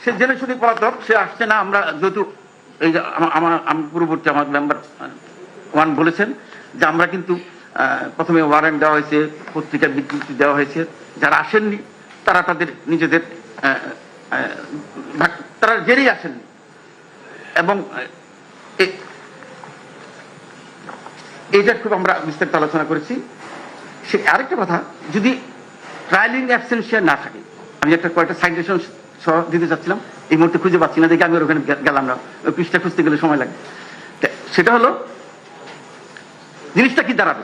সে জেনে শুধু পলাতক, সে আসছে না। আমরা যেহেতু এই যে আমার পূর্ববর্তী আমার মেম্বার ওয়ান বলেছেন যে আমরা কিন্তু প্রথমে ওয়ারেন্ট দেওয়া হয়েছে, পত্রিকার বিজ্ঞপ্তি দেওয়া হয়েছে, যারা আসেননি তারা তাদের নিজেদের তারা জেরেই আসেননি। এবং এইটা খুব আমরা বিস্তারিত আলোচনা করেছি। সে আরেকটা কথা, যদি ট্রায়ালিং অ্যাবসেন্সিয়া না থাকে, আমি একটা কয়েকটা সাইটেশন সহ দিতে চাচ্ছিলাম, এই মুহূর্তে খুঁজে পাচ্ছি না, দেখি আমি ওখানে গেলাম না, ওই পৃষ্ঠা খুঁজতে গেলে সময় লাগে। সেটা হলো জিনিসটা কি দাঁড়াবে,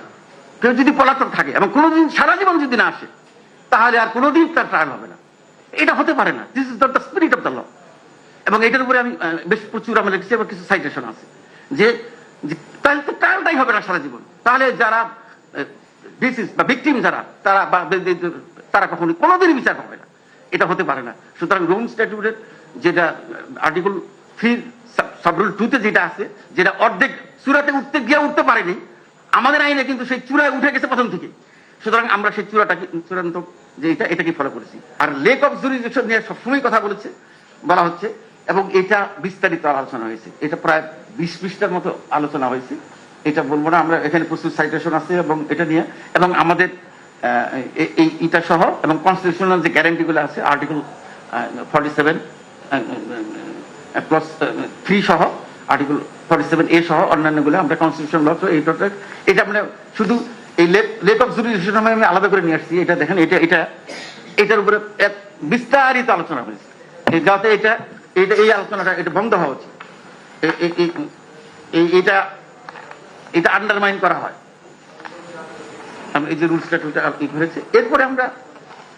কেউ যদি পলাতক থাকে এবং কোনোদিন সারা জীবন যদি না আসে, তাহলে আর কোনোদিন তার ট্রায়াল হবে না। এটা হতে পারে না। This is not the spirit of the law. এবং এটার উপরে আমি বেশ প্রচুর আমার লিখেছি এবং কিছু সাইটেশন আছে যে তাহলে তো ট্রায়ালটাই হবে না সারা জীবন। তাহলে যারা ডিসিজ বা ভিকটিম যারা, তারা কখনো কোনোদিনই বিচার পাবে না। এটা হতে পারে না। সুতরাং রোম স্ট্যাটিউটের যেটা আর্টিকেল 3 সাবরুল 2-তে যেটা আছে, যেটা অর্ধেক চূড়াতে উঠতে গিয়ে উঠতে পারেনি, আমাদের আইনে কিন্তু সেই চূড়ায় উঠে গেছে প্রথম থেকে। সুতরাং আমরা সেই চূড়াটাকে চূড়ান্ত যে এটাকে ফলো করেছি। আর লেক অফ জুরিডিকশন নিয়ে সবসময় কথা বলা হচ্ছে এবং এটা বিস্তারিত আলোচনা হয়েছে। এটা প্রায় 20 পৃষ্ঠার মতো আলোচনা হয়েছে। এটা বলবো না, আমরা এখানে প্রচুর সাইটেশন আছে এবং এটা নিয়ে, এবং আমাদের এটা সহ এবং কনস্টিটিউশনাল যে গ্যারান্টিগুলো আছে আর্টিকেল 47+3 সহ, আর্টিকেল 47A সহ অন্যান্যগুলো আমরা কনস্টিটিউশন ল এটা আমরা শুধু এই লেক অফ জুরিডিকশন আমি আলাদা করে নিয়ে আসছি। এটা দেখেন, এটার উপরে বিস্তারিত আলোচনা হয়েছে, যাতে এই আলোচনাটা এটা বন্ধ হওয়া উচিত, এটা আন্ডারমাইন করা হয়। এই যে রুলসটা হয়েছে। এরপরে আমরা